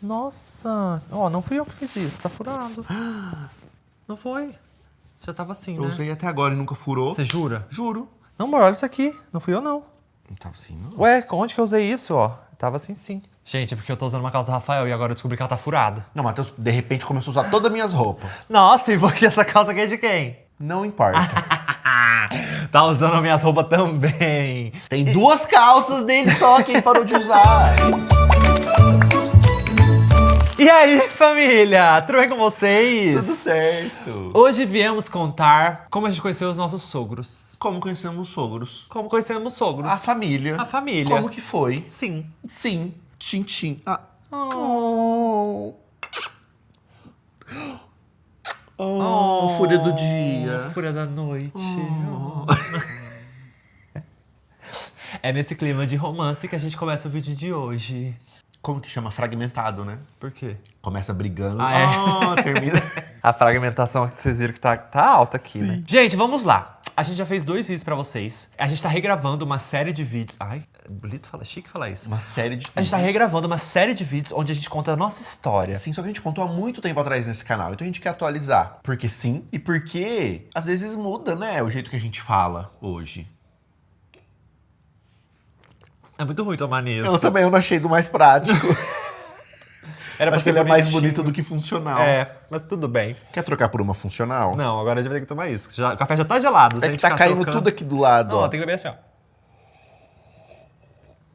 Nossa. Ó, não fui eu que fiz isso. Tá furado. Não foi. Já tava assim, Eu né? usei até agora e nunca furou. Você jura? Juro. Não, amor, olha isso aqui. Não fui eu, não. Não tava assim, não. Ué, onde que eu usei isso, ó? Tava assim, sim. Gente, é porque eu tô usando uma calça do Rafael e agora eu descobri que ela tá furada. Não, Matheus, de repente começou a usar todas as minhas roupas. Nossa, e porque essa calça aqui é de quem? Não importa. Tá usando as minhas roupas também. Tem 2 calças dele só que ele parou de usar. E aí, família? Tudo bem com vocês? Tudo certo. Hoje viemos contar como a gente conheceu os nossos sogros. Como conhecemos os sogros? Como conhecemos os sogros. A família. A família. Como que foi? Sim. Sim. Tchim. Ah. Oh. Fúria do dia. Fúria da noite. É nesse clima de romance que a gente começa o vídeo de hoje. Como que chama? Fragmentado, né? Por quê? Começa brigando. Ah, é? Termina. A fragmentação que vocês viram que tá alta aqui, né? Gente, vamos lá. A gente já fez 2 vídeos pra vocês. A gente tá regravando uma série de vídeos. Ai, bonito falar, chique falar isso. Uma série de A gente tá vídeos. regravando uma série de vídeos onde a gente conta a nossa história. Sim, só que a gente contou há muito tempo atrás nesse canal. Então a gente quer atualizar. Porque sim, e porque às vezes muda, né? O jeito que a gente fala hoje. É muito ruim tomar nisso. Eu não achei do mais prático. Era pra Acho que ser ele é mais bonitinho. bonito do que funcional. É, mas tudo bem. Quer trocar por uma funcional? Não, agora a gente vai ter que tomar isso. O café já tá gelado. se a É que gente tá ficar caindo trocando- tudo aqui do lado, Não, ó. tem que beber assim, ó.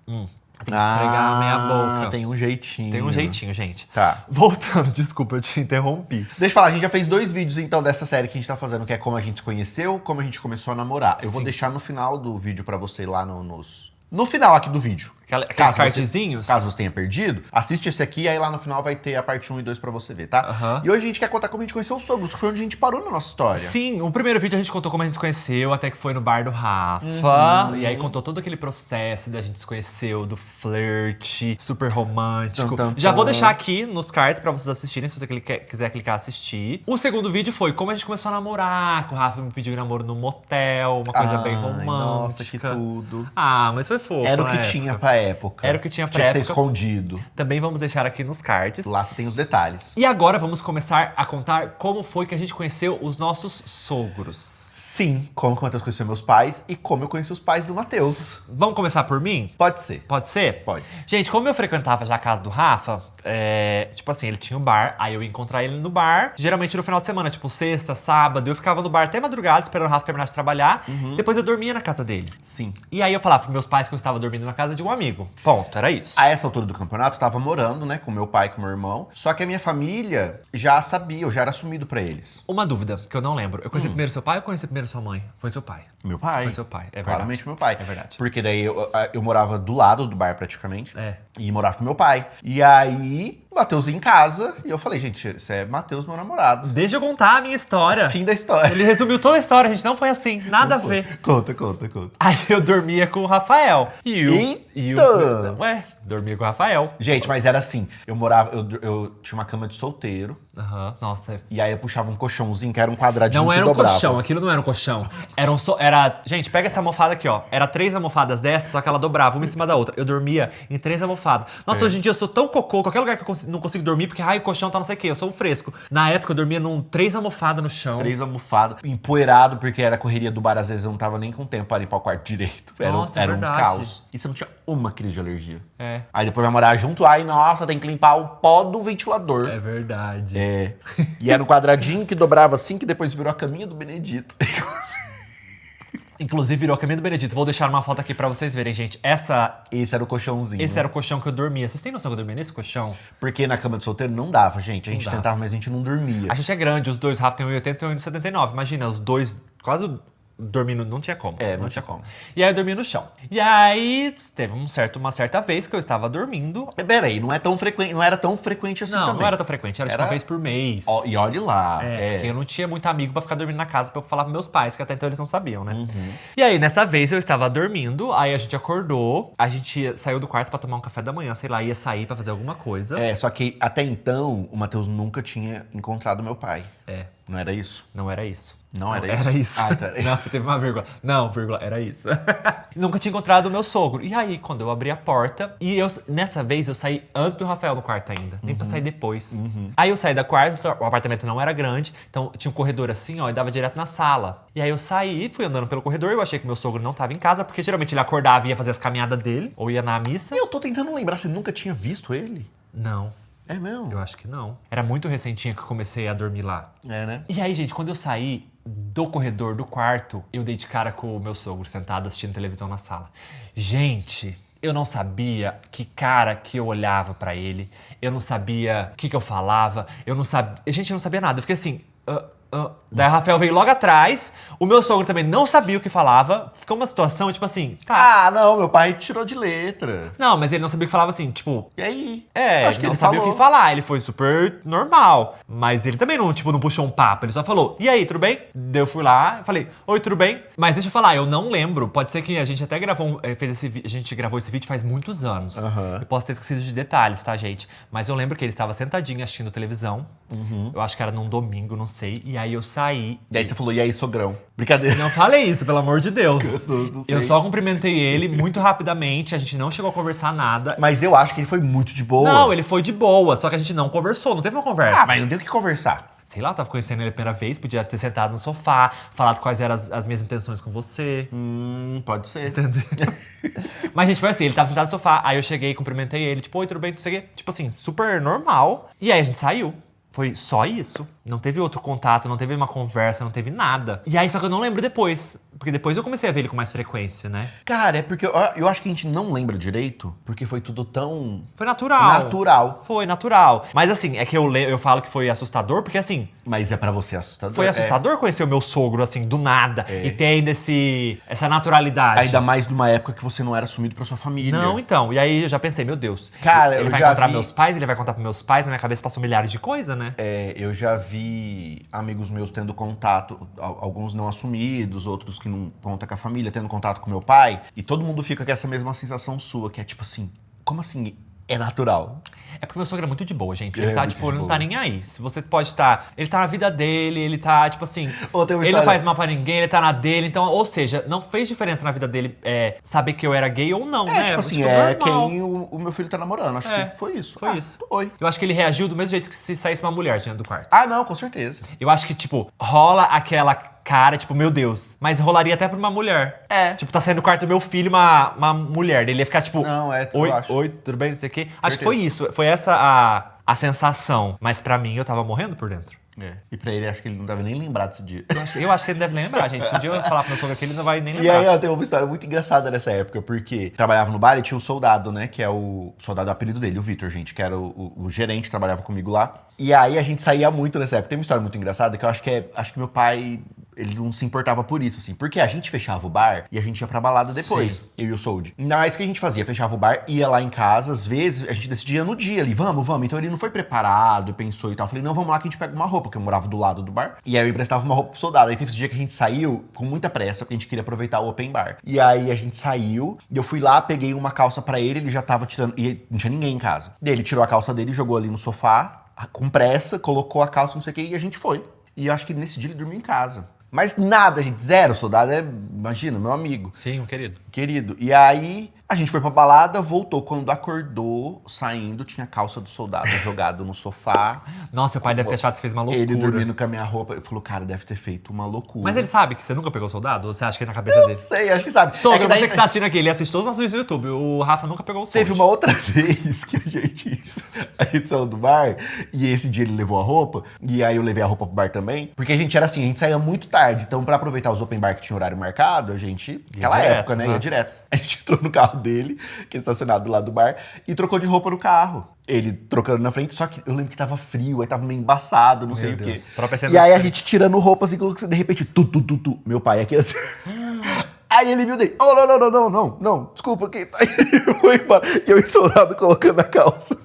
Tem que esfregar a meia boca. Tem um jeitinho. Tem um jeitinho, gente. Tá. Voltando, desculpa, eu te interrompi. Deixa eu falar, a gente já fez 2 vídeos então dessa série que a gente tá fazendo, que é como a gente se conheceu, como a gente começou a namorar. Eu vou Sim. deixar no final do vídeo pra você lá no final aqui do vídeo. Aqueles Caso cardzinhos? Caso você tenha perdido, assiste esse aqui, aí lá no final vai ter a parte 1 e 2 pra você ver, tá? Aham. E hoje a gente quer contar como a gente conheceu os sogros, que foi onde a gente parou na nossa história. Sim, o primeiro vídeo a gente contou como a gente se conheceu, até que foi no bar do Rafa. E aí contou todo aquele processo da gente se conheceu, do flerte, super romântico. Tum, tum, Já vou tum. deixar aqui nos cards pra vocês assistirem, se você quiser clicar assistir. O segundo vídeo foi como a gente começou a namorar, que o Rafa me pediu em namoro num motel, uma coisa bem Ai, romântica. nossa, que tudo. Ah, mas foi fofo. Era o na que época. tinha pra época. Era o que tinha pra Tinha que ser época. escondido. Também vamos deixar aqui nos cards. Lá você tem os detalhes. E agora vamos começar a contar como foi que a gente conheceu os nossos sogros. Sim, como que o Matheus conheceu meus pais e como eu conheci os pais do Matheus. Vamos começar por mim? Pode ser. Pode ser? Pode. Gente, como eu frequentava já a casa do Rafa, tipo assim, ele tinha um bar, aí eu ia encontrar ele no bar, geralmente no final de semana, tipo sexta, sábado, eu ficava no bar até madrugada, esperando o Rafa terminar de trabalhar, depois eu dormia na casa dele. Sim. E aí eu falava pros meus pais que eu estava dormindo na casa de um amigo. Ponto, era isso. A essa altura do campeonato, eu tava morando, né, com meu pai e com meu irmão. Só que a minha família já sabia, eu já era assumido pra eles. Uma dúvida, que eu não lembro. Eu conheci primeiro seu pai ou conheci primeiro sua mãe? Foi seu pai. Meu pai. Foi seu pai, é verdade. Claramente meu pai. É verdade. Porque daí eu morava do lado do bar praticamente. É. E morava com meu pai. E aí, o Matheus ia em casa e eu falei, gente, esse é Matheus, meu namorado. Deixa eu contar a minha história. Fim da história. Ele resumiu toda a história, gente. Não foi assim. Nada a ver. Conta. Aí eu dormia com o Rafael. Eita! Ué, dormia com o Rafael. Gente, mas era assim, eu morava, eu tinha uma cama de solteiro. Aham, nossa. E aí eu puxava um colchãozinho que era um quadradinho Não que era um dobrava. colchão, aquilo não era um colchão. Era. Gente, pega essa almofada aqui, ó. Era 3 almofadas dessas, só que ela dobrava uma em cima da outra. Eu dormia em 3 almofadas. Nossa, hoje em dia eu sou tão cocô, qualquer lugar que eu não consigo dormir, porque ai, o colchão tá não sei o quê, eu sou um fresco. Na época eu dormia num 3 almofadas no chão. 3 almofadas, empoeirado, porque era a correria do bar, às vezes eu não tava nem com tempo pra limpar o quarto direito. Nossa, é era um verdade. caos. E você não tinha uma crise de alergia. É. Aí depois vai morar junto, aí, nossa, tem que limpar o pó do ventilador. É verdade. É. E era um quadradinho que dobrava assim, que depois virou a caminha do Benedito. Inclusive virou a caminho do Benedito. Vou deixar uma foto aqui pra vocês verem, gente. Esse era o colchãozinho. Esse era o colchão que eu dormia. Vocês têm noção que eu dormia nesse colchão? Porque na cama de solteiro não dava, gente. A gente dava. tentava, mas a gente não dormia. A gente é grande, os dois, o Rafa tem 1,80 e 1,79. Imagina, os dois quase dormindo, não tinha como. É, não tinha como. E aí eu dormi no chão. E aí teve uma certa vez que eu estava dormindo. Peraí, não era tão frequente assim Não, também. não era tão frequente, era tipo Era- uma vez por mês. E olhe lá. Porque eu não tinha muito amigo pra ficar dormindo na casa pra eu falar pros meus pais, que até então eles não sabiam, né? Uhum. E aí, nessa vez, eu estava dormindo, aí a gente acordou, a gente saiu do quarto pra tomar um café da manhã, sei lá, ia sair pra fazer alguma coisa. Só que até então, o Matheus nunca tinha encontrado meu pai. É, Não era isso? não era isso. Não era isso? Era isso. Ah, tá. Não, teve uma vírgula. Não, vírgula, era isso. Nunca tinha encontrado o meu sogro. E aí, quando eu abri a porta, nessa vez eu saí antes do Rafael no quarto ainda. Nem pra sair depois. Aí eu saí da quarta, o apartamento não era grande, então tinha um corredor assim, ó, e dava direto na sala. E aí eu saí, fui andando pelo corredor, eu achei que meu sogro não tava em casa, porque geralmente ele acordava e ia fazer as caminhadas dele, ou ia na missa. Eu tô tentando lembrar, você nunca tinha visto ele? Não. É mesmo? Eu acho que não. Era muito recentinha que eu comecei a dormir lá. É, né? E aí, gente, quando eu saí do corredor, do quarto, eu dei de cara com o meu sogro sentado assistindo televisão na sala. Gente, eu não sabia que cara que eu olhava pra ele. Eu não sabia o que eu falava. Eu não sabia... Gente, eu não sabia nada. Eu fiquei assim... Daí o Rafael veio logo atrás. O meu sogro também não sabia o que falava. Ficou uma situação, tipo assim... Ah, não, meu pai tirou de letra. Não, mas ele não sabia o que falava assim, tipo... E aí? Acho que ele não sabia o que falar, ele foi super normal. Mas ele também não, tipo, não puxou um papo, ele só falou, e aí, tudo bem? Daí eu fui lá e falei, oi, tudo bem? Mas deixa eu falar, eu não lembro, pode ser que a gente até gravou, a gente gravou esse vídeo faz muitos anos. Eu posso ter esquecido de detalhes, tá, gente? Mas eu lembro que ele estava sentadinho assistindo televisão, eu acho que era num domingo, não sei, e aí eu saí. E aí você falou, e aí, sogrão? Brincadeira. Não falei isso, pelo amor de Deus. Não sei. Eu só cumprimentei ele muito rapidamente, a gente não chegou a conversar nada. Mas eu acho que ele foi muito de boa. Não, ele foi de boa, só que a gente não conversou, não teve uma conversa. Ah, mas não deu o que conversar. Sei lá, eu tava conhecendo ele a primeira vez, podia ter sentado no sofá, falado quais eram as minhas intenções com você. Pode ser. Entendeu? Mas, gente, foi assim, ele tava sentado no sofá, aí eu cheguei, cumprimentei ele, tipo, oi, tudo bem, não sei o quê. Tipo assim, super normal. E aí a gente saiu. Foi só isso. Não teve outro contato, não teve uma conversa, não teve nada. E aí, só que eu não lembro depois. Porque depois eu comecei a ver ele com mais frequência, né? Cara, é porque eu acho que a gente não lembra direito, porque foi tudo tão... Foi natural. Natural. Foi natural. Mas assim, é que eu falo que foi assustador, porque assim... Mas é pra você assustador. Foi assustador conhecer o meu sogro, assim, do nada. E ter ainda essa naturalidade. Ainda mais numa época que você não era assumido pra sua família. Não, então. E aí eu já pensei, meu Deus. Cara, ele eu vai já encontrar vi... meus pais, ele vai contar pros meus pais, na minha cabeça passou milhares de coisas, né? Eu já vi amigos meus tendo contato, alguns não assumidos, outros que não contam com a família, tendo contato com meu pai. E todo mundo fica com essa mesma sensação sua, que é tipo assim, como assim é natural? É porque meu sogro é muito de boa, gente. Ele Ele tá, é muito tipo, de ele não boa. tá nem aí. Se você pode estar... Ele tá na vida dele, ele tá, tipo assim... Ou tem uma ele não história- faz mal pra ninguém, ele tá na dele. Então, ou seja, não fez diferença na vida dele saber que eu era gay ou não, né? Tipo assim, normal. quem o meu filho tá namorando. Acho que foi isso. Foi isso. Foi. Eu acho que ele reagiu do mesmo jeito que se saísse uma mulher dentro do quarto. Ah, não, com certeza. Eu acho que, tipo, rola aquela cara, tipo, meu Deus. Mas rolaria até pra uma mulher. Tipo, tá saindo do quarto do meu filho uma mulher. Ele ia ficar, tipo... Não, eu Oi, acho. oi, tudo bem, não sei o quê. Acho que foi isso. Foi essa a sensação. Mas pra mim, eu tava morrendo por dentro. E pra ele, acho que ele não deve nem lembrar desse dia. Eu acho que ele deve lembrar, gente. Se um dia eu falar pro meu sogro aqui, ele não vai nem E lembrar. aí, ó, tem uma história muito engraçada nessa época, porque trabalhava no bar e tinha um soldado, né? Que é o soldado, o apelido dele, o Vitor, gente, que era o gerente, trabalhava comigo lá. E aí a gente saía muito nessa época. Tem uma história muito engraçada que eu acho que meu pai, ele não se importava por isso, assim. Porque a gente fechava o bar e a gente ia pra balada depois, Sim. eu e o Sold. Mas o que a gente fazia? Fechava o bar, ia lá em casa, às vezes a gente decidia no dia ali, vamos. Então ele não foi preparado, pensou e tal. Eu falei, não, vamos lá que a gente pega uma roupa, porque eu morava do lado do bar. E aí eu emprestava uma roupa pro soldado. Aí teve esse dia que a gente saiu com muita pressa, porque a gente queria aproveitar o open bar. E aí a gente saiu, e eu fui lá, peguei uma calça pra ele já tava tirando, e não tinha ninguém em casa. Daí ele tirou a calça dele, jogou ali no sofá, com pressa, colocou a calça, não sei o que, e a gente foi. E eu acho que nesse dia ele dormiu em casa. Mas nada, gente, zero. O soldado imagina, meu amigo. Sim, um querido. Querido. E aí, a gente foi pra balada, voltou. Quando acordou, saindo, tinha a calça do soldado jogado no sofá. Nossa, o pai deve ter achado que você fez uma loucura. Ele dormindo com a minha roupa. Eu falou, cara, deve ter feito uma loucura. Mas ele sabe que você nunca pegou soldado? Ou você acha que é na cabeça dele? Não sei, acho que sabe. Sogro, É que daí- você que tá assistindo aqui, ele assiste todos os nossos vídeos no YouTube. O Rafa nunca pegou o soldado. Teve uma outra vez que a gente saiu do bar e esse dia ele levou a roupa e aí eu levei a roupa pro bar também, porque a gente era assim, a gente saía muito tarde, então pra aproveitar os open bar que tinha horário marcado, a gente, aquela direto, época, né, né? ia direto. A gente entrou no carro dele, que é estacionado do lado do bar, e trocou de roupa no carro. Ele trocando na frente, só que eu lembro que tava frio, aí tava meio embaçado, não sei o quê. Deus. Própria cena E aí a do- gente tirando roupa assim, de repente, tu. Meu pai aqui assim. Aí ele viu dele, oh, não, desculpa, que aí ele foi embora. E eu e o soldado colocando a calça.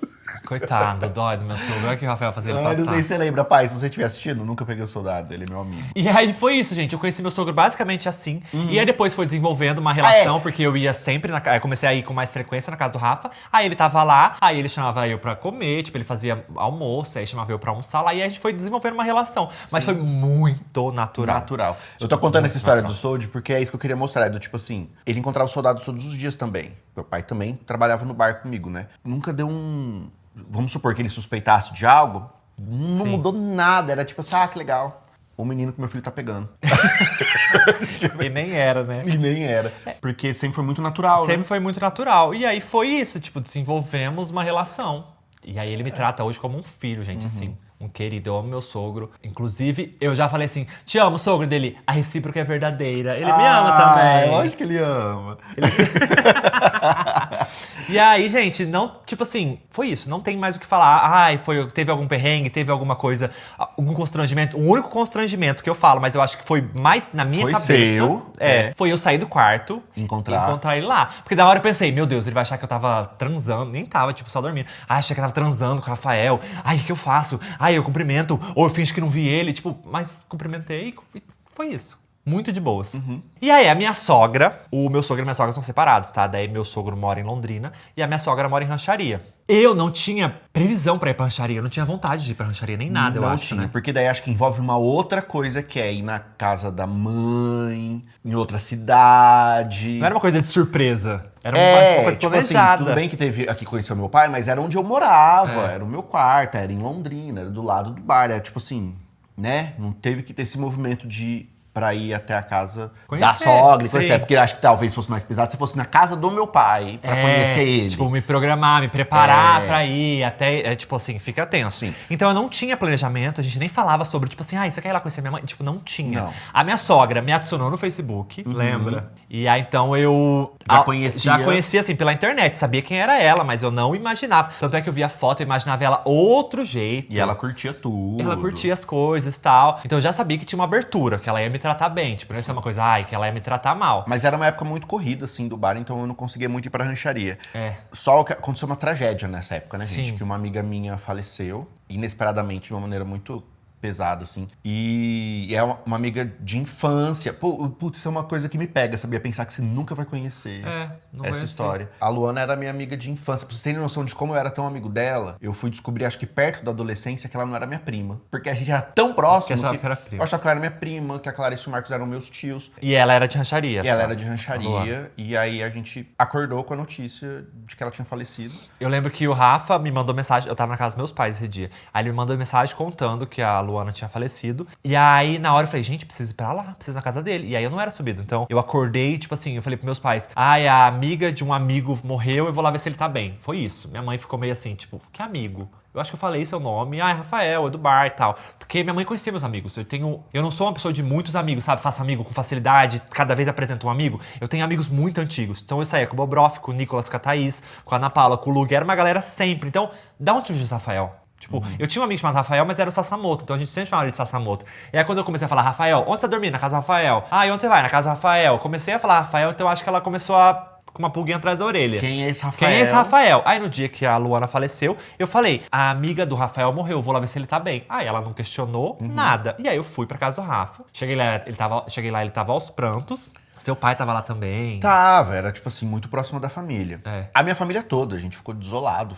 Coitado, dói do meu sogro. Olha o que o Rafael fazia ele Não sei passar. se você lembra, pai, se você estiver assistindo, nunca peguei o soldado, ele é meu amigo. E aí foi isso, gente. Eu conheci meu sogro basicamente assim. E aí depois foi desenvolvendo uma relação, porque eu ia sempre aí comecei a ir com mais frequência na casa do Rafa. Aí ele tava lá, aí ele chamava eu pra comer, tipo, ele fazia almoço, aí chamava eu pra almoçar lá. E aí a gente foi desenvolvendo uma relação. Mas foi muito natural. Natural. Eu tô contando muito essa história natural. do Sold porque é isso que eu queria mostrar. É do tipo assim, ele encontrava o soldado todos os dias também. Meu pai também trabalhava no bar comigo, né? Nunca deu um... Vamos supor que ele suspeitasse de algo, não Sim. mudou nada. Era tipo assim, que legal. O menino que meu filho tá pegando. E nem era, né? E nem era. Porque sempre foi muito natural, Sempre né? foi muito natural. E aí foi isso, tipo, desenvolvemos uma relação. E aí ele me trata hoje como um filho, gente, assim. Um querido, eu amo meu sogro. Inclusive, eu já falei assim, te amo, sogro dele. A recíproca é verdadeira. Ele me ama também. Lógico que ele ama. E aí, gente, não, tipo assim, foi isso, não tem mais o que falar. Ai, teve algum perrengue, teve alguma coisa, algum constrangimento. O único constrangimento que eu falo, mas eu acho que foi mais na minha Foi cabeça. seu, Foi eu sair do quarto Encontrar. e encontrar ele lá. Porque da hora eu pensei, meu Deus, ele vai achar que eu tava transando. Nem tava, tipo, só dormindo. Ai, achei que eu tava transando com o Rafael. Ai, o que eu faço? Ai, eu cumprimento. Ou eu finjo que não vi ele. Tipo, mas cumprimentei e foi isso. Muito de boas. E aí, a minha sogra, o meu sogro e a minha sogra são separados, tá? Daí meu sogro mora em Londrina e a minha sogra mora em Rancharia. Eu não tinha previsão pra ir pra Rancharia, eu não tinha vontade de ir pra Rancharia nem nada, eu Não acho, tinha, né? porque daí acho que envolve uma outra coisa que é ir na casa da mãe, em outra cidade. Não era uma coisa de surpresa, era uma coisa tipo assim, planejada. tudo bem que teve aqui conheceu meu pai, mas era onde eu morava, era o meu quarto, era em Londrina, era do lado do bar, era tipo assim, né? Não teve que ter esse movimento de pra ir até a casa da Conhecer, sogra, e sim. conhecer, porque eu acho que talvez fosse mais pesado se fosse na casa do meu pai, pra conhecer ele. Tipo, me programar, me preparar pra ir, até, tipo assim, fica tenso. Sim. Então eu não tinha planejamento, a gente nem falava sobre, tipo assim, você quer ir lá conhecer minha mãe? Tipo, não tinha. Não. A minha sogra me adicionou no Facebook, lembra? E aí então eu... Já conhecia. Já conhecia, assim, pela internet, sabia quem era ela, mas eu não imaginava. Tanto é que eu via foto, eu imaginava ela outro jeito. E ela curtia tudo. Ela curtia as coisas e tal. Então eu já sabia que tinha uma abertura, que ela ia me tratar bem. Tipo, não ia ser uma coisa, que ela ia me tratar mal. Mas era uma época muito corrida, assim, do bar, então eu não conseguia muito ir pra rancharia. É. Só que aconteceu uma tragédia nessa época, né, gente? Sim. Que uma amiga minha faleceu, inesperadamente, de uma maneira muito pesada, assim. E é uma amiga de infância. Putz, isso é uma coisa que me pega, sabia? Pensar que você nunca vai conhecer Não essa conheci. história. A Luana era minha amiga de infância. Pra vocês terem noção de como eu era tão amigo dela, eu fui descobrir, acho que perto da adolescência, que ela não era minha prima. Porque a gente era tão próximo Que achava que era prima. eu achava que ela era minha prima, que a Clarice e o Marcos eram meus tios. E ela era de rancharia. E ela só. era de rancharia, e aí a gente acordou com a notícia de que ela tinha falecido. Eu lembro que o Rafa me mandou mensagem, eu tava na casa dos meus pais esse dia. Aí ele me mandou mensagem contando que a Luana tinha falecido. E aí, na hora, eu falei, gente, preciso ir pra lá, preciso ir na casa dele. E aí eu não era subido. Então, eu acordei, tipo assim, eu falei pros meus pais, a amiga de um amigo morreu, eu vou lá ver se ele tá bem. Foi isso. Minha mãe ficou meio assim, tipo, que amigo? Eu acho que eu falei seu nome, Rafael, é do bar e tal. Porque minha mãe conhecia meus amigos. Eu não sou uma pessoa de muitos amigos, sabe? Faço amigo com facilidade, cada vez apresento um amigo. Eu tenho amigos muito antigos. Então eu saía com o Bobroff, com o Nicolas, com a Thaís, com a Ana Paula, com o Lug. Era uma galera sempre. Então, da onde surgiu esse Rafael? Tipo, eu tinha um amigo chamado Rafael, mas era o Sassamoto. Então a gente sempre chamava ele de Sassamoto. E aí quando eu comecei a falar, Rafael, onde você tá dormindo? Na casa do Rafael. E onde você vai? Na casa do Rafael. Comecei a falar Rafael, então eu acho que ela começou com uma pulguinha atrás da orelha. Quem é esse Rafael? Quem é esse Rafael? Aí no dia que a Luana faleceu, eu falei, a amiga do Rafael morreu, vou lá ver se ele tá bem. Aí ela não questionou nada. E aí eu fui pra casa do Rafa. Cheguei lá, ele tava aos prantos. Seu pai tava lá também. Tava, era tipo assim, muito próximo da família. É. A minha família toda, a gente ficou desolado,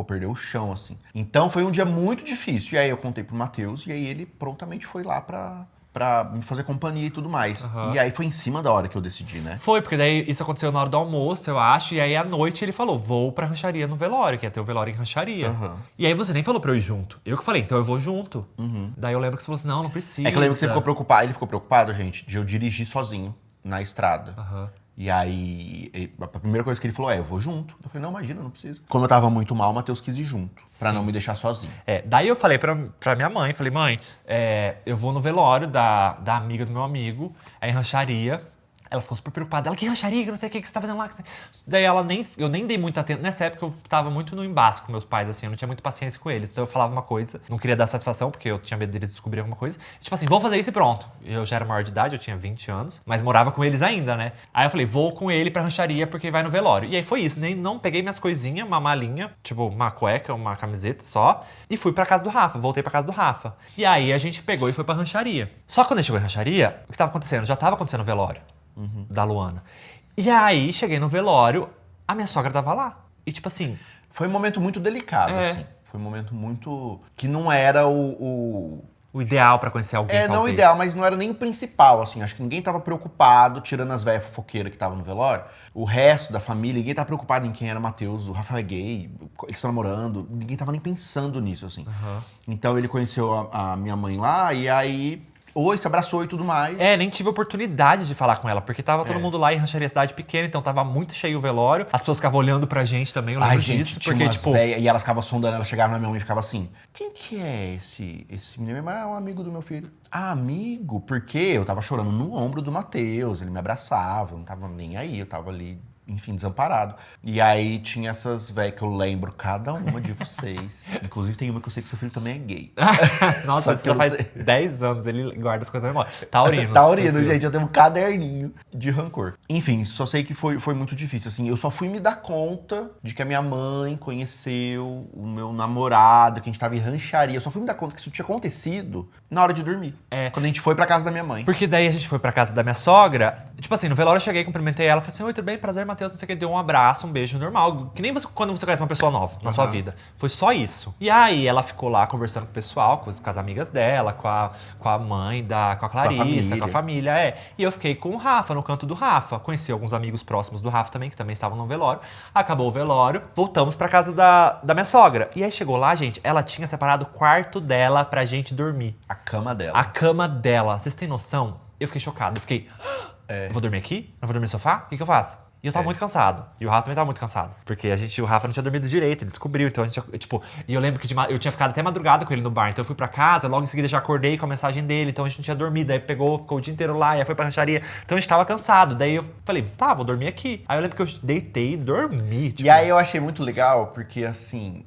perdeu o chão, assim. Então foi um dia muito difícil. E aí eu contei pro Matheus, e aí ele prontamente foi lá pra me fazer companhia e tudo mais. E aí foi em cima da hora que eu decidi, né? Foi, porque daí isso aconteceu na hora do almoço, eu acho. E aí à noite ele falou, vou pra rancharia no velório, que ia ter o velório em rancharia. E aí você nem falou pra eu ir junto. Eu que falei, então eu vou junto. Daí eu lembro que você falou assim, não precisa. É que eu lembro que você ficou preocupado, ele ficou preocupado, gente, de eu dirigir sozinho na estrada. E aí, a primeira coisa que ele falou eu vou junto. Eu falei, não, imagina, não precisa. Como eu tava muito mal, o Matheus quis ir junto, pra não me deixar sozinho. Daí eu falei pra minha mãe, falei, mãe, eu vou no velório da amiga do meu amigo, em rancharia. Ela ficou super preocupada. Ela, que rancharia, que não sei o que você tá fazendo lá. Daí eu nem dei muita atenção. Nessa época eu tava muito no embasço com meus pais, assim, eu não tinha muita paciência com eles. Então eu falava uma coisa, não queria dar satisfação, porque eu tinha medo deles descobrirem alguma coisa. Tipo assim, vou fazer isso e pronto. Eu já era maior de idade, eu tinha 20 anos, mas morava com eles ainda, né? Aí eu falei, vou com ele pra rancharia porque vai no velório. E aí foi isso, nem não peguei minhas coisinhas, uma malinha, tipo uma cueca, uma camiseta só, e fui pra casa do Rafa, voltei pra casa do Rafa. E aí a gente pegou e foi pra rancharia. Só que quando a gente chegou em rancharia, o que tava acontecendo? Já tava acontecendo o velório da Luana. E aí cheguei no velório, a minha sogra tava lá. E tipo assim... Foi um momento muito delicado, assim. Foi um momento muito... Que não era O ideal pra conhecer alguém, talvez. não o ideal, mas não era nem o principal, assim. Acho que ninguém tava preocupado, tirando as velhas fofoqueiras que estavam no velório. O resto da família, ninguém tava preocupado em quem era o Matheus, o Rafael é gay, eles estão namorando. Ninguém tava nem pensando nisso, assim. Então ele conheceu a minha mãe lá, e aí... Oi, se abraçou e tudo mais. Nem tive oportunidade de falar com ela, porque tava todo mundo lá em rancharia cidade pequena, então tava muito cheio o velório. As pessoas ficavam olhando pra gente também, eu lembro disso. Tinha Porque, umas tipo... véia, e elas ficavam sondando, elas chegavam na minha mãe e ficavam assim, quem que é esse menino? É um amigo do meu filho. Ah, amigo? Porque eu tava chorando no ombro do Matheus, ele me abraçava, eu não tava nem aí, eu tava ali... Enfim, desamparado. E aí tinha essas velhas que eu lembro, cada uma de vocês. Inclusive tem uma que eu sei que seu filho também é gay. Nossa, isso já faz 10 anos, ele guarda as coisas na memória. Taurino. Taurino, gente, eu tenho um caderninho de rancor. Enfim, só sei que foi muito difícil, assim. Eu só fui me dar conta de que a minha mãe conheceu o meu namorado, que a gente tava em rancharia. Eu só fui me dar conta que isso tinha acontecido na hora de dormir. Quando a gente foi pra casa da minha mãe. Porque daí a gente foi pra casa da minha sogra. Tipo assim, no velório eu cheguei, cumprimentei ela, falei assim, oi, tudo bem? Prazer, Matheus, não sei o que. Deu um abraço, um beijo normal. Que nem você, quando você conhece uma pessoa nova na sua vida. Foi só isso. E aí ela ficou lá conversando com o pessoal, com as amigas dela, com a mãe, com a Clarissa, com a família. E eu fiquei com o Rafa, no canto do Rafa. Conheci alguns amigos próximos do Rafa também, que também estavam no velório. Acabou o velório, voltamos pra casa da minha sogra. E aí chegou lá, gente, ela tinha separado o quarto dela pra gente dormir. A cama dela. A cama dela. Vocês têm noção? Eu fiquei chocado. Eu fiquei, eu vou dormir aqui? Eu vou dormir no sofá? O que eu faço? E eu tava muito cansado. E o Rafa também tava muito cansado. Porque o Rafa não tinha dormido direito, ele descobriu. Então a gente, tipo... E eu lembro que eu tinha ficado até madrugada com ele no bar. Então eu fui pra casa, logo em seguida já acordei com a mensagem dele. Então a gente não tinha dormido. Aí ficou o dia inteiro lá, e aí foi pra rancharia. Então a gente tava cansado. Daí eu falei, tá, vou dormir aqui. Aí eu lembro que eu deitei e dormi. Tipo... E aí eu achei muito legal, porque assim...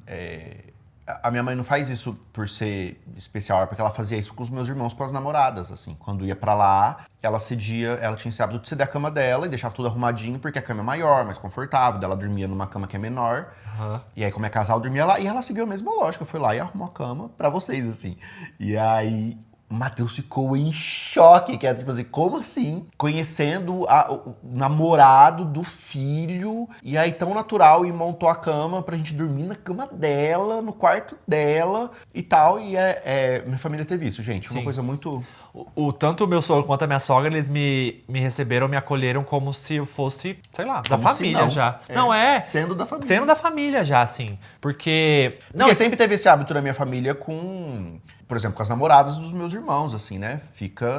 A minha mãe não faz isso por ser especial, é porque ela fazia isso com os meus irmãos, com as namoradas, assim. Quando ia pra lá, ela tinha esse hábito de ceder a cama dela e deixava tudo arrumadinho, porque a cama é maior, mais confortável. Ela dormia numa cama que é menor. E aí, como é casal, dormia lá. E ela seguiu a mesma lógica, foi lá e arrumou a cama pra vocês, assim. E aí... O Matheus ficou em choque, que é tipo assim, como assim? Conhecendo o namorado do filho, e aí tão natural, e montou a cama pra gente dormir na cama dela, no quarto dela e tal. E minha família teve isso, gente. Uma coisa muito... Tanto o meu sogro quanto a minha sogra, eles me receberam, me acolheram como se eu fosse, sei lá, da família já. Sendo da família. Sendo da família já, assim. Porque... Porque sempre teve esse hábito na minha família com... Por exemplo, com as namoradas dos meus irmãos, assim, né?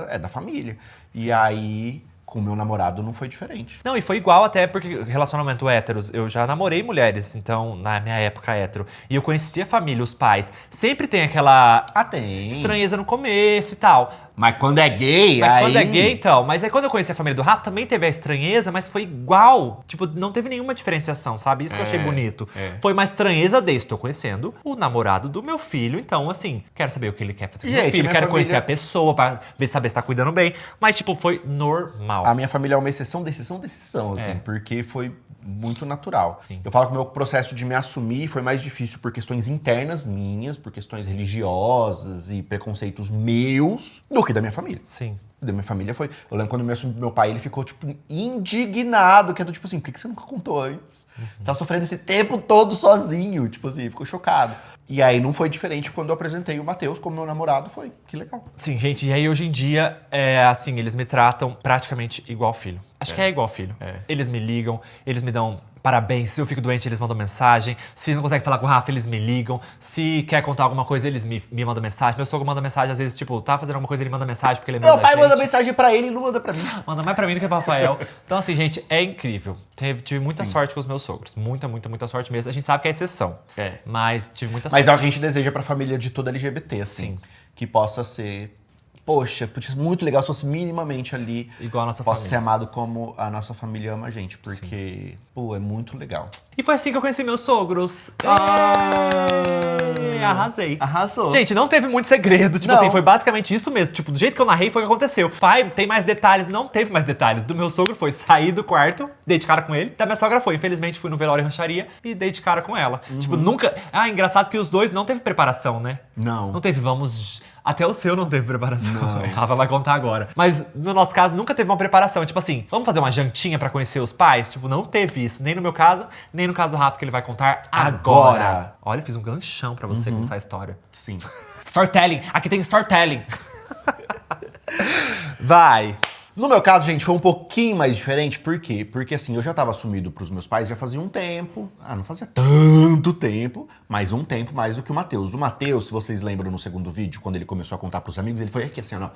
É da família. E aí... Com o meu namorado não foi diferente. Não, e foi igual até porque relacionamento héteros, eu já namorei mulheres, então, na minha época hétero. E eu conhecia a família, os pais. Sempre tem aquela estranheza no começo e tal. Mas quando é gay, Quando é gay, então. Mas aí quando eu conheci a família do Rafa, também teve a estranheza, mas foi igual. Tipo, não teve nenhuma diferenciação, sabe? Isso que eu achei bonito. Foi uma estranheza estou conhecendo o namorado do meu filho. Então, assim, quero saber o que ele quer fazer com o meu filho. Quero conhecer a pessoa pra saber se tá cuidando bem. Mas, tipo, foi normal. A minha família é uma exceção de exceção de exceção, assim. Porque foi muito natural. Sim. Eu falo que o meu processo de me assumir foi mais difícil por questões internas minhas, por questões religiosas e preconceitos meus, do que da minha família. Sim. Da minha família foi... Eu lembro quando eu me assumi pro meu pai, ele ficou, tipo, indignado, que é do tipo assim, por que você nunca contou antes? Você tá sofrendo esse tempo todo sozinho, tipo assim, ficou chocado. E aí não foi diferente quando eu apresentei o Matheus como meu namorado, foi. Que legal. Sim, gente, e aí hoje em dia, assim, eles me tratam praticamente igual filho. Acho que é igual filho. Eles me ligam, eles me dão parabéns. Se eu fico doente, eles mandam mensagem. Se não consegue falar com o Rafa, eles me ligam. Se quer contar alguma coisa, eles me mandam mensagem. Meu sogro manda mensagem, às vezes, tipo, tá fazendo alguma coisa, ele manda mensagem porque ele é meu pai manda mensagem pra ele e não manda pra mim. Manda mais pra mim do que pro Rafael. Então, assim, gente, é incrível. Tive muita sorte com os meus sogros. Muita, muita, muita sorte mesmo. A gente sabe que é exceção. Mas tive muita sorte. Mas é o que a gente deseja pra família de toda LGBT, assim. Sim. Que possa ser poxa, podia ser muito legal se fosse minimamente ali. Igual a nossa Posso família. ser amado como a nossa família ama a gente, porque, pô, é muito legal. E foi assim que eu conheci meus sogros. Arrasei. Arrasou. Gente, não teve muito segredo. Tipo Não. assim, foi basicamente isso mesmo. Tipo, do jeito que eu narrei foi o que aconteceu. Pai, tem mais detalhes? Não teve mais detalhes. Do meu sogro foi sair do quarto, dei de cara com ele. Da minha sogra foi. Infelizmente, fui no velório e rancharia e dei de cara com ela. Tipo, nunca... Ah, engraçado que os dois não teve preparação, né? Não. Não teve, vamos... Até o seu não teve preparação. Não. Rafa vai contar agora. Mas no nosso caso, nunca teve uma preparação. Tipo assim, vamos fazer uma jantinha pra conhecer os pais? Tipo, não teve isso. Nem no meu caso, nem no caso do Rafa, que ele vai contar agora. Olha, fiz um ganchão pra você começar a história. Sim. Storytelling. Aqui tem storytelling. Vai. No meu caso, gente, foi um pouquinho mais diferente. Por quê? Porque assim, eu já tava assumido pros meus pais já fazia um tempo. Ah, não fazia tanto tempo, mas um tempo mais do que o Matheus. O Matheus, se vocês lembram no segundo vídeo, quando ele começou a contar pros amigos, ele foi aqui assim, ó, não.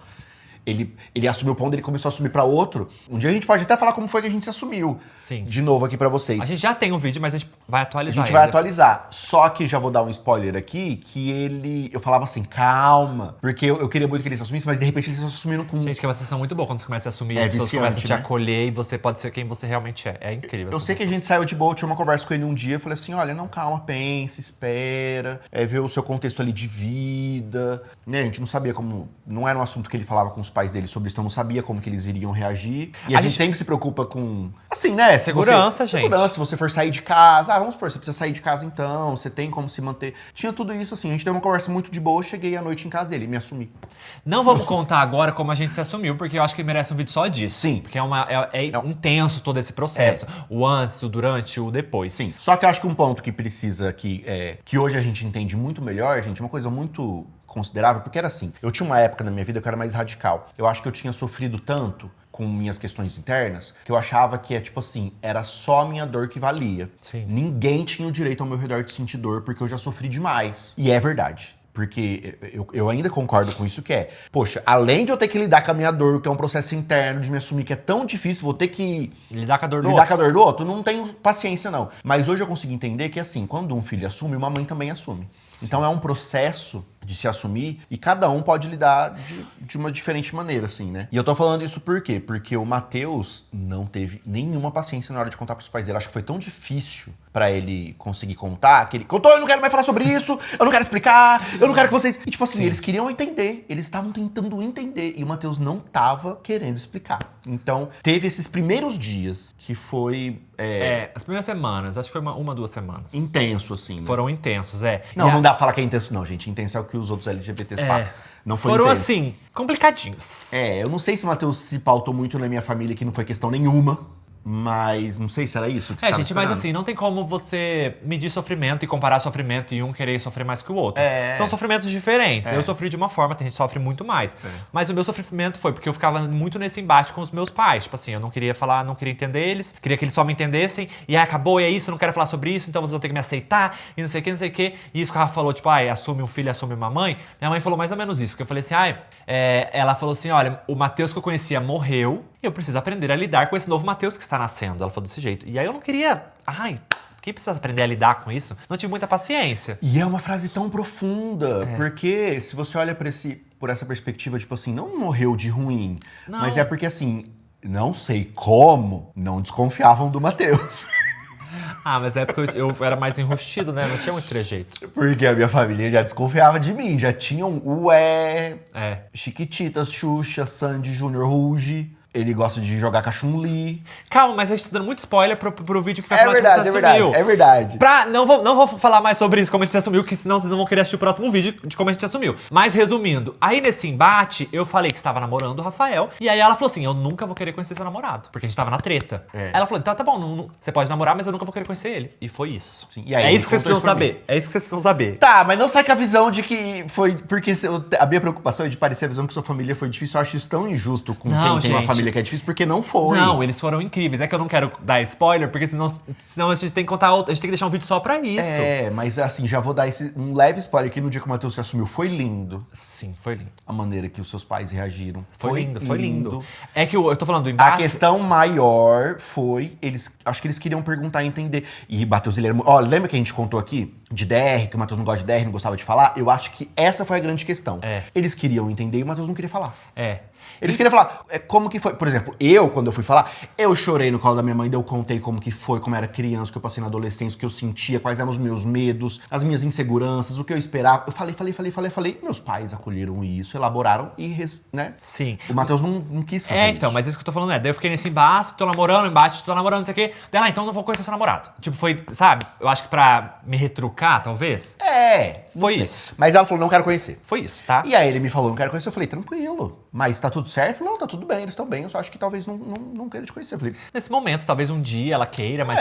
Ele assumiu o ponto, ele começou a assumir pra outro. Um dia a gente pode até falar como foi que a gente se assumiu. Sim. De novo aqui pra vocês. A gente já tem um vídeo, mas a gente vai A atualizar. gente vai ele. atualizar. Só que já vou dar um spoiler aqui, que ele... Eu falava assim, calma. Porque eu queria muito que ele se assumisse, mas de repente eles se assumiram com... Gente, que é uma sensação muito boa quando você começa a assumir, É as pessoas viciante, começam a te né? acolher e você pode ser quem você realmente é. É incrível. Eu essa sei que a gente saiu de boa, eu tinha uma conversa com ele um dia, eu falei assim, olha, não, calma, pensa, espera, vê o seu contexto ali de vida, né, a gente não sabia como, não era um assunto que ele falava com os pais dele sobre isso, então não sabia como que eles iriam reagir, e a gente sempre se preocupa com, assim, né, se Segurança, gente. Segurança, se você for sair de casa, vamos supor, você precisa sair de casa então, você tem como se manter, tinha tudo isso, assim, a gente teve uma conversa muito de boa, eu cheguei à noite em casa dele, me assumi. Não vamos contar agora como a gente se assumiu, porque eu acho que merece um vídeo só disso. Sim. Porque é intenso todo esse processo. O antes, o durante, o depois. Sim. Só que eu acho que um ponto que precisa, que hoje a gente entende muito melhor, gente, uma coisa muito considerável, porque era assim, eu tinha uma época na minha vida que eu era mais radical. Eu acho que eu tinha sofrido tanto com minhas questões internas, que eu achava que tipo assim, era só a minha dor que valia. Sim. Ninguém tinha o direito ao meu redor de sentir dor, porque eu já sofri demais. E é verdade. Porque eu ainda concordo com isso, que poxa, além de eu ter que lidar com a minha dor, que é um processo interno de me assumir que é tão difícil, vou ter que Lidar com a dor do lidar outro. com a dor do outro, não tenho paciência não. Mas hoje eu consigo entender que assim, quando um filho assume, uma mãe também assume. Então é um processo de se assumir e cada um pode lidar de uma diferente maneira, assim, né? E eu tô falando isso por quê? Porque o Matheus não teve nenhuma paciência na hora de contar pros pais dele. Acho que foi tão difícil pra ele conseguir contar, que ele contou, eu não quero mais falar sobre isso, eu não quero explicar, eu não quero que vocês... E tipo assim, eles queriam entender, eles estavam tentando entender e o Matheus não tava querendo explicar. Então, teve esses primeiros dias que foi... As primeiras semanas, acho que foi uma 2 semanas. intenso, assim, né? Foram intensos, Não, E não dá pra falar que é intenso, não, gente. Intenso é o que os outros LGBTs passam. Não foi Foram intenso. assim, complicadinhos. Eu não sei se o Matheus se pautou muito na minha família, que não foi questão nenhuma. Mas não sei se era isso que você tava Gente, mas esperando. assim, não tem como você medir sofrimento e comparar sofrimento e um querer sofrer mais que o outro. São sofrimentos diferentes. Eu sofri de uma forma, tem gente que sofre muito mais. Mas o meu sofrimento foi porque eu ficava muito nesse embate com os meus pais. Tipo assim, eu não queria falar, não queria entender eles, queria que eles só me entendessem. E aí acabou, e é isso, eu não quero falar sobre isso, então vocês vão ter que me aceitar, e não sei o que, não sei o que. E isso que o Rafa falou, tipo, assume um filho, assume uma mãe. Minha mãe falou mais ou menos isso, que eu falei assim, ela falou assim, olha, o Matheus que eu conhecia morreu, e eu preciso aprender a lidar com esse novo Matheus que está nascendo. Ela falou desse jeito. E aí eu não queria... quem precisa aprender a lidar com isso? Não tive muita paciência. E é uma frase tão profunda, porque se você olha por essa perspectiva, tipo assim, não morreu de ruim, Não. mas é porque assim, não sei como, não desconfiavam do Matheus. Mas é porque eu era mais enrustido, né? Não tinha muito trejeito. Porque a minha família já desconfiava de mim, já tinham Chiquititas, Xuxa, Sandy, Júnior, Ruge. Ele gosta de jogar com a Chun-Li. Calma, mas a gente tá dando muito spoiler pro vídeo que vai falar de como você assumiu. É verdade. Não vou falar mais sobre isso, como a gente se assumiu, que senão vocês não vão querer assistir o próximo vídeo de como a gente se assumiu. Mas resumindo, aí nesse embate, eu falei que estava namorando o Rafael, e aí ela falou assim, eu nunca vou querer conhecer seu namorado, porque a gente tava na treta. Aí ela falou, então tá bom, você pode namorar, mas eu nunca vou querer conhecer ele. E foi isso. Sim, e aí é ele isso que vocês contou precisam isso pra saber. É isso que vocês precisam saber. Tá, mas não sai com a visão de que foi... Porque a minha preocupação é de parecer a visão que sua família foi difícil. Eu acho isso tão injusto com quem tem uma família que é difícil, porque não foi. Não, eles foram incríveis. É que eu não quero dar spoiler, porque senão a gente tem que contar outro. A gente tem que deixar um vídeo só pra isso. Mas assim, já vou dar um leve spoiler que no dia que o Matheus se assumiu foi lindo. Sim, foi lindo. A maneira que os seus pais reagiram. Foi lindo. É que eu tô falando do embate. A questão maior foi, acho que eles queriam perguntar e entender. E Matheus, ele era... Ó, lembra que a gente contou aqui? de DR, que o Matheus não gosta de DR, não gostava de falar, eu acho que essa foi a grande questão. É. Eles queriam entender e o Matheus não queria falar. É. Eles queriam falar como que foi. Por exemplo, quando eu fui falar, eu chorei no colo da minha mãe, daí eu contei como que foi, como era criança, o que eu passei na adolescência, o que eu sentia, quais eram os meus medos, as minhas inseguranças, o que eu esperava. Eu falei. Meus pais acolheram isso, elaboraram e, né? Sim. O Matheus não quis fazer Então, isso. mas isso que eu tô falando daí eu fiquei nesse embate, tô namorando, não sei o quê. Daí ela, então não vou conhecer seu namorado. Tipo, foi, sabe? Eu acho que pra me retrucar, talvez. Não Foi sei. isso. Mas ela falou, não quero conhecer. Foi isso, tá? E aí ele me falou, não quero conhecer. Eu falei, tranquilo. Mas tá tudo certo? Ele falou, não, tá tudo bem, eles estão bem. Eu só acho que talvez não queira te conhecer. Eu falei, Nesse momento, talvez um dia ela queira, mas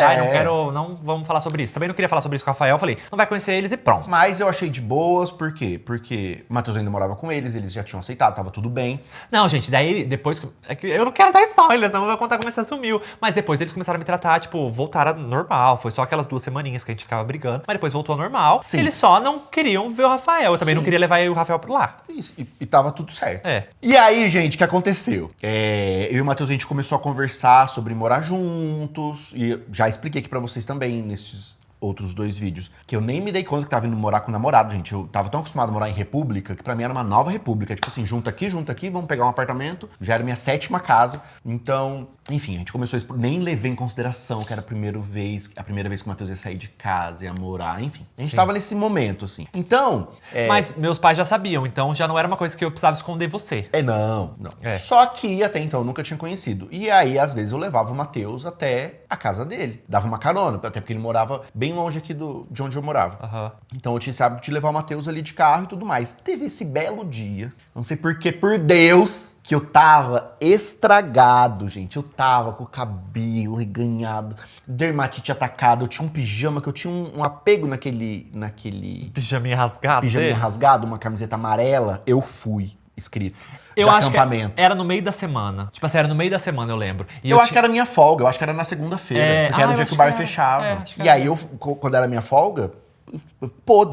não vamos falar sobre isso. Também não queria falar sobre isso com o Rafael. Falei, não vai conhecer eles e pronto. mas eu achei de boas, por quê? Porque o Matheus ainda morava com eles já tinham aceitado, tava tudo bem. Não, gente, daí depois. É que eu não quero dar spoilers, não vou contar como você sumiu. Mas depois eles começaram a me tratar, tipo, voltaram ao normal. Foi só aquelas 2 semaninhas que a gente ficava brigando. Mas depois voltou ao normal. Sim. Eles só não queriam ver o Rafael. Eu também não queria levar eu e o Rafael pra lá. Isso, e tava tudo certo. É. E aí, gente, o que aconteceu? Eu e o Matheus, a gente começou a conversar sobre morar juntos. E já expliquei aqui pra vocês também, nesses outros 2 vídeos, que eu nem me dei conta que tava indo morar com o namorado, gente. Eu tava tão acostumado a morar em república, que pra mim era uma nova república. Tipo assim, junta aqui, vamos pegar um apartamento. Já era minha 7ª casa. Então, enfim, a gente começou a nem levei em consideração que era a primeira vez que o Matheus ia sair de casa, ia morar, enfim. A gente tava nesse momento, assim. Então... Mas meus pais já sabiam, então já não era uma coisa que eu precisava esconder você. Não. É. Só que até então eu nunca tinha conhecido. E aí, às vezes, eu levava o Matheus até a casa dele. Dava uma carona, até porque ele morava bem longe aqui de onde eu morava. Aham. Então eu tinha esse hábito de levar o Matheus ali de carro e tudo mais. Teve esse belo dia, não sei porquê, por Deus, que eu tava estragado, gente. Eu tava com o cabelo reganhado, dermatite atacada. Eu tinha um pijama que eu tinha um apego naquele Pijaminha rasgado. pijaminha dele. rasgado, uma camiseta amarela. Eu fui escrito. Eu de acho acampamento. que era no meio da semana. Tipo assim, era no meio da semana, eu lembro. E Eu acho que era minha folga, eu acho que era na segunda-feira, porque era o eu dia acho que o bar que era. fechava. Acho que E era aí, quando era minha folga,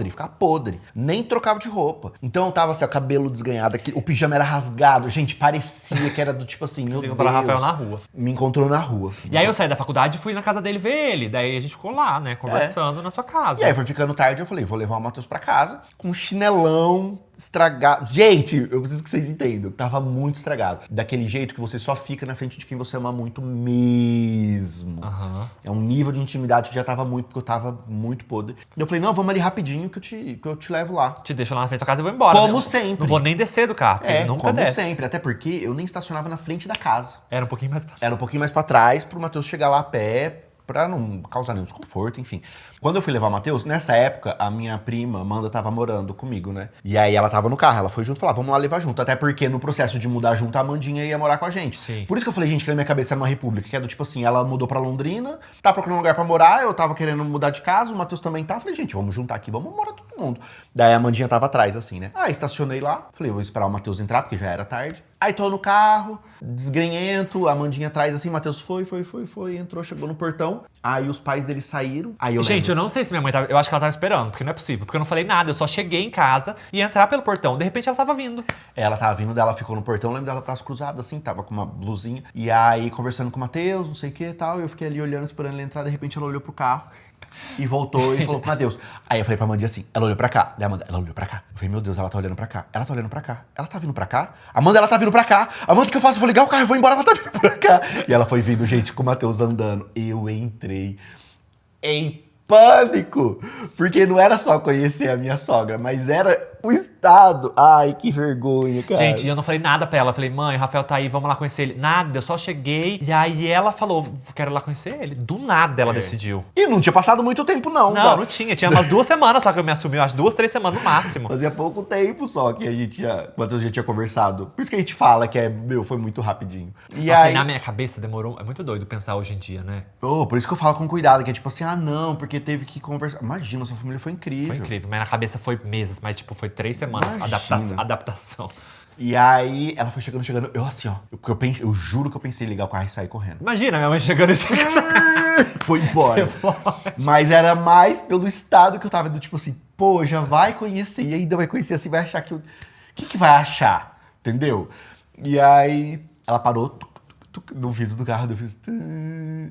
ficava podre. Nem trocava de roupa. Então eu tava assim, ó, cabelo desganhado, o pijama era rasgado. Gente, parecia que era do tipo assim, meu Deus. encontrar o Rafael na rua. Me encontrou na rua. E aí eu saí da faculdade e fui na casa dele ver ele. Daí a gente ficou lá, né, conversando na sua casa. E aí foi ficando tarde, eu falei, vou levar o Matheus pra casa com um chinelão estragado. Gente, eu preciso que vocês entendam. Tava muito estragado. Daquele jeito que você só fica na frente de quem você ama muito mesmo. É um nível de intimidade que já tava muito, porque eu tava muito podre. E eu falei, não, vamos ali rapidinho que eu te levo lá. Te deixo lá na frente da casa e vou embora. Como né? sempre. Não vou nem descer do carro, porque ele nunca como desce. sempre. Até porque eu nem estacionava na frente da casa. Era um pouquinho mais... Era um pouquinho mais pra trás, pro Matheus chegar lá a pé, pra não causar nenhum desconforto, enfim. Quando eu fui levar o Matheus, nessa época, a minha prima, Amanda, tava morando comigo, né? E aí ela tava no carro, ela foi junto e falou, vamos lá levar junto. Até porque no processo de mudar junto, a Amandinha ia morar com a gente. Sim. Por isso que eu falei, gente, que na minha cabeça era uma república, que é do tipo assim, ela mudou pra Londrina, tá procurando um lugar pra morar, eu tava querendo mudar de casa, o Matheus também tá. Falei, gente, vamos juntar aqui, vamos morar todo mundo. Daí a Amandinha tava atrás, assim, né? Aí estacionei lá, falei, vou esperar o Matheus entrar, porque já era tarde. Aí tô no carro, desgrenhento, a Amandinha atrás, assim, o Matheus foi, entrou, chegou no portão. Aí os pais dele saíram. Aí eu Gente, eu não sei se minha mãe tava... Eu acho que ela tava esperando, porque não é possível. Porque eu não falei nada, eu só cheguei em casa e ia entrar pelo portão. De repente ela tava vindo. Ela tava vindo dela, ficou no portão, lembro dela braço cruzado, assim, tava com uma blusinha. E aí, conversando com o Matheus, não sei o que e tal, eu fiquei ali olhando, esperando ele entrar, de repente ela olhou pro carro e voltou e falou pro Matheus. Aí eu falei pra Amanda assim, ela olhou pra cá. Daí Amanda, ela olhou pra cá. Eu falei, meu Deus, ela tá olhando pra cá. Ela tá olhando pra cá. Ela tá vindo pra cá? Amanda, ela tá vindo pra cá. Amanda, o que eu faço? Eu vou ligar o carro, eu vou embora, ela tá vindo pra cá. E ela foi vindo, gente, com o Matheus andando. Eu entrei em pânico, porque não era só conhecer a minha sogra, mas era o estado. Ai, que vergonha, cara. Gente, eu não falei nada pra ela. Eu falei, mãe, o Rafael tá aí, vamos lá conhecer ele. Nada, eu só cheguei. E aí ela falou, quero ir lá conhecer ele. Do nada ela decidiu. E não tinha passado muito tempo, não. Não tinha. Tinha umas 2 semanas só que eu me assumi. Eu acho 2, 3 semanas no máximo. Fazia pouco tempo só que a gente já... O Matheus já tinha conversado. Por isso que a gente fala que foi muito rapidinho. E Nossa, aí... na minha cabeça demorou... É muito doido pensar hoje em dia, né? Por isso que eu falo com cuidado, que é tipo assim, não, porque teve que conversar. Imagina, sua família foi incrível. Foi incrível. Mas na cabeça foi meses, mas tipo, foi 3 semanas. Imagina. Adaptação. E aí, ela foi chegando, eu assim, ó. Eu juro que eu pensei em ligar o carro e sair correndo. Imagina minha mãe chegando e Foi embora. Mas era mais pelo estado que eu tava do tipo assim, pô, já vai conhecer, e ainda vai conhecer assim, vai achar que eu... O que vai achar? Entendeu? E aí, ela parou no vidro do carro, eu fiz...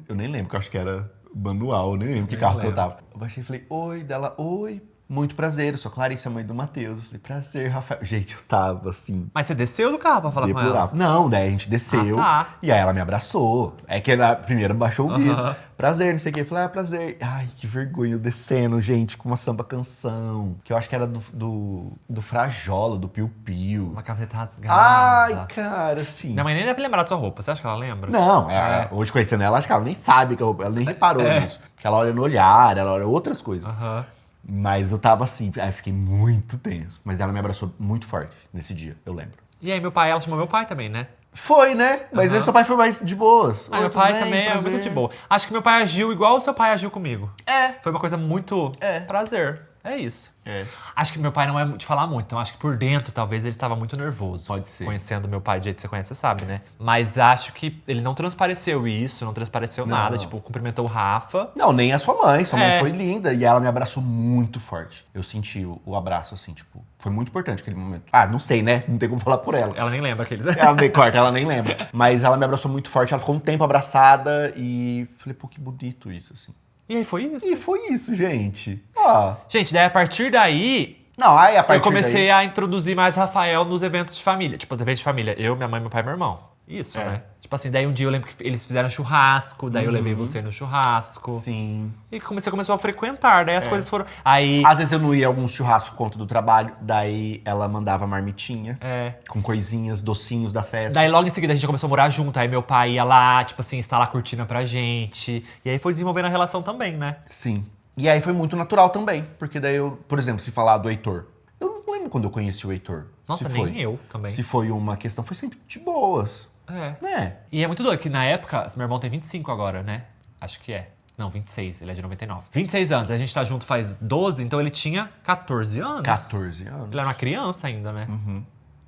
Eu nem lembro, que eu acho que era manual, nem lembro que Nem carro que eu lembro. tava. Eu baixei e falei, oi, dela, oi. Muito prazer, eu sou Clarice, a mãe do Matheus. Eu falei, prazer, Rafael. Gente, eu tava assim, Mas você desceu do carro pra falar com ela? deplorável. Não, daí a gente desceu Ah, tá. e aí ela me abraçou. É que ela primeiro baixou o vidro. Aham. Prazer, não sei o quê. Eu falei, prazer. Ai, que vergonha, eu descendo, gente, com uma samba canção. Que eu acho que era do Frajola, do Piu Piu. Uma camiseta rasgada. Ai, cara, assim. Minha mãe nem deve lembrar da sua roupa. Você acha que ela lembra? Não, hoje conhecendo ela, acho que ela nem sabe, ela nem reparou nisso. Que ela olha no olhar, ela olha outras coisas. Aham. Mas eu tava assim, aí fiquei muito tenso. Mas ela me abraçou muito forte nesse dia, eu lembro. E aí, meu pai, ela chamou meu pai também, né? Foi, né? Mas aí seu pai foi mais de boas. Ah, Oi, meu tudo pai bem? também é Prazer. muito de boa. Acho que meu pai agiu igual o seu pai agiu comigo. É. Foi uma coisa muito É. prazer. É isso. É. Acho que meu pai não é de falar muito, então acho que por dentro talvez ele estava muito nervoso. Pode ser. Conhecendo meu pai do jeito que você conhece, você sabe, né? Mas acho que ele não transpareceu isso, não transpareceu Não. nada. Tipo, cumprimentou o Rafa. Não, nem a sua mãe. Sua mãe É. foi linda e ela me abraçou muito forte. Eu senti o abraço, assim, tipo, foi muito importante aquele momento. Ah, não sei, né? Não tem como falar por ela. Ela nem lembra aqueles. Ela nem corta, ela nem lembra. Mas ela me abraçou muito forte, ela ficou um tempo abraçada e falei, pô, que bonito isso, assim. E aí foi isso. E foi isso, gente. Ó. Gente, daí a partir daí, Não, aí a partir eu comecei daí... a introduzir mais Rafael nos eventos de família. Tipo, eventos de família. Eu, minha mãe, meu pai e meu irmão. Isso, É. né? Tipo assim, daí um dia eu lembro que eles fizeram churrasco, daí eu levei você no churrasco. Sim. E você começou a frequentar, daí as coisas foram. Aí. Às vezes eu não ia a alguns churrascos por conta do trabalho, daí ela mandava marmitinha É. com coisinhas, docinhos da festa. Daí logo em seguida a gente começou a morar junto. Aí meu pai ia lá, tipo assim, instalar cortina pra gente. E aí foi desenvolvendo a relação também, né? Sim. E aí foi muito natural também, porque daí eu, por exemplo, se falar do Heitor, eu não lembro quando eu conheci o Heitor. Nossa, se nem foi. eu também. Se foi uma questão, foi sempre de boas, É. né? E é muito doido que na época, meu irmão tem 25 agora, né? Acho que é. Não, 26, ele é de 99. 26 anos, a gente tá junto faz 12, então ele tinha 14 anos. 14 anos. Ele era uma criança ainda, né?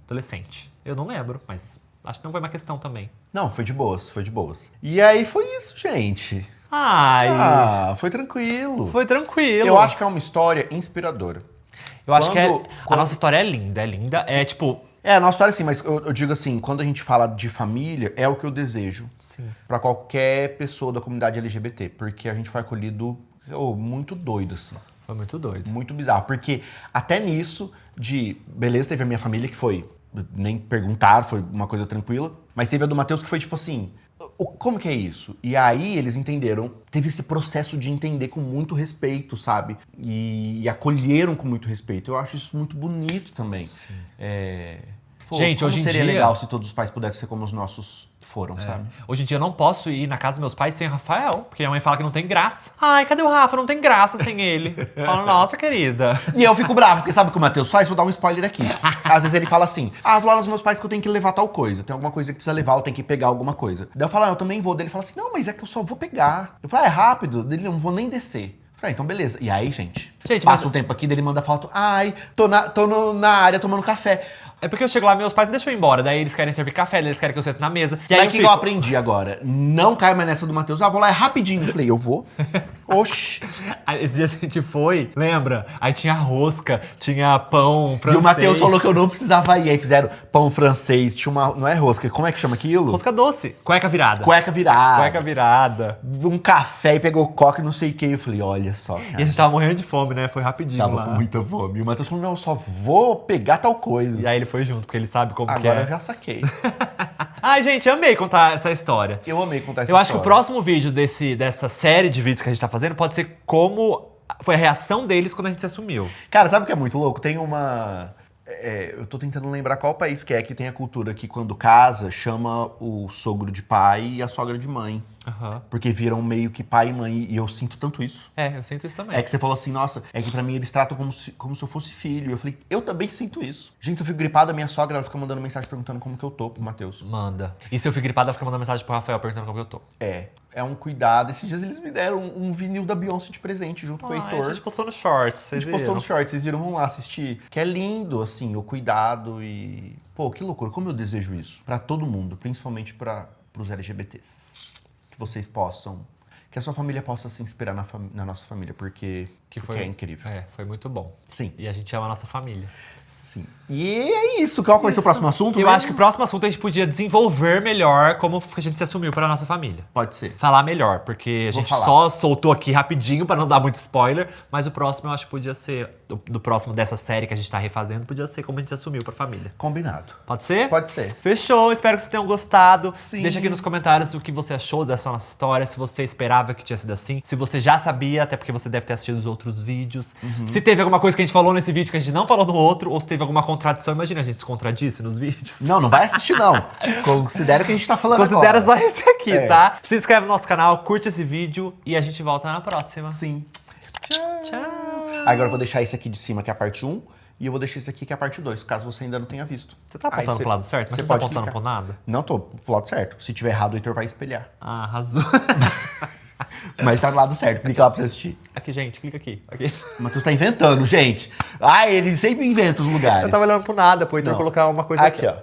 Adolescente. Eu não lembro, mas acho que não foi uma questão também. Não, foi de boas, foi de boas. E aí foi isso, gente. Ai, Foi tranquilo. foi tranquilo. Eu acho que é uma história inspiradora. Eu acho que a quando- nossa história é linda, é linda. É tipo, É, a nossa história sim, mas eu digo assim, quando a gente fala de família, é o que eu desejo sim. pra qualquer pessoa da comunidade LGBT, porque a gente foi acolhido muito doido, assim, Foi muito doido. muito bizarro, porque até nisso beleza, teve a minha família que foi, nem perguntaram, foi uma coisa tranquila, mas teve a do Matheus que foi tipo assim, como que é isso? E aí eles entenderam, teve esse processo de entender com muito respeito, sabe? E acolheram com muito respeito. Eu acho isso muito bonito também. Sim. Gente, Gente, hoje em seria dia- legal se todos os pais pudessem ser como os nossos foram, sabe? Hoje em dia eu não posso ir na casa dos meus pais sem o Rafael, porque minha mãe fala que não tem graça. Ai, cadê o Rafa? Não tem graça sem ele. Fala, nossa, querida. E eu fico bravo, porque sabe o que o Matheus faz? Vou dar um spoiler aqui. Às vezes ele fala assim, vou lá nos meus pais que eu tenho que levar tal coisa. Tem alguma coisa que precisa levar, eu tenho que pegar alguma coisa. Daí eu falo, eu também vou. Daí ele fala assim, não, mas é que eu só vou pegar. Eu falo, é rápido. Daí ele, não vou nem descer. Eu falei, então beleza. E aí, gente, Gente, passa mas- um tempo aqui, daí ele manda foto, tô na área tomando café. É porque eu chego lá, meus pais não deixam eu ir embora. Daí eles querem servir café, daí eles querem que eu sente na mesa. E aí Daí eu que fico... eu aprendi agora? Não cai mais nessa do Matheus. Vou lá, é rapidinho. Eu falei, eu vou? Oxi. Aí, esses dias a gente foi, lembra? Aí tinha rosca, tinha pão francês. E o Matheus falou que eu não precisava ir. Aí fizeram pão francês, tinha uma. Não é rosca, como é que chama aquilo? Rosca doce. Cueca virada. Cueca virada. Cueca virada. Um café e pegou coca e não sei o que. Eu falei, olha só, E a cara. gente tava morrendo de fome, né? Foi rapidinho Tava lá. com muita fome. E o Matheus falou, não, eu só vou pegar tal coisa. E aí ele foi junto, porque ele sabe como que Agora é. eu já saquei. Ai, gente, amei contar essa história. Eu amei contar essa Eu acho que o história. próximo vídeo dessa série de vídeos que a gente tá fazendo pode ser como foi a reação deles quando a gente se assumiu. Cara, sabe o que é muito louco? Tem uma... eu tô tentando lembrar qual país que é que tem a cultura que quando casa, chama o sogro de pai e a sogra de mãe. Aham. Porque viram meio que pai e mãe. E eu sinto tanto isso. É, eu sinto isso também. É que você falou assim, nossa, é que pra mim eles tratam como se eu fosse filho. Eu falei, eu também sinto isso. Gente, se eu fico gripado, a minha sogra ela fica mandando mensagem perguntando como que eu tô pro Matheus. Manda. E se eu fico gripada, ela fica mandando mensagem pro Rafael perguntando como eu tô. É um cuidado. Esses dias eles me deram um vinil da Beyoncé de presente junto com o A Heitor. gente postou no shorts, A vocês gente postou viram? nos shorts, vocês viram, vamos lá assistir. Que é lindo, assim, o cuidado e... Pô, que loucura, como eu desejo isso. Pra todo mundo, principalmente pros LGBTs. Que vocês possam... Que a sua família possa se inspirar na nossa família, porque é incrível. É, foi muito bom. Sim. E a gente ama a nossa família. Sim. E é isso. Qual vai ser o próximo assunto? Eu mesmo? acho que o próximo assunto a gente podia desenvolver melhor como a gente se assumiu pra nossa família. Pode ser. Falar melhor, porque a Vou gente falar. só soltou aqui rapidinho pra não dar muito spoiler, mas o próximo eu acho que podia ser, do próximo dessa série que a gente tá refazendo, podia ser como a gente se assumiu pra família. Combinado. Pode ser? Pode ser. Fechou, espero que vocês tenham gostado. Sim. Deixa aqui nos comentários o que você achou dessa nossa história, se você esperava que tinha sido assim, se você já sabia, até porque você deve ter assistido os outros vídeos. Se teve alguma coisa que a gente falou nesse vídeo que a gente não falou no outro, ou se teve alguma contradição, imagina a gente se contradisse nos vídeos. Não vai assistir, não. Considera o que a gente tá falando Considera agora. só esse aqui, tá? Se inscreve no nosso canal, curte esse vídeo e a gente volta na próxima. Sim. Tchau! Agora eu vou deixar esse aqui de cima, que é a parte 1, e eu vou deixar esse aqui, que é a parte 2, caso você ainda não tenha visto. Você tá apontando pro lado certo? Mas Você não tá pode apontando clicar. pro nada? Não, tô pro lado certo. Se tiver errado, o Heitor vai espelhar. Ah, arrasou. Mas tá do lado certo, clica lá pra você assistir. Aqui, gente, clica aqui. Aqui. Mas tu tá inventando, gente. Ele sempre inventa os lugares. Eu tava olhando pro nada, pro Heitor Não. colocar uma coisa Aqui, ó.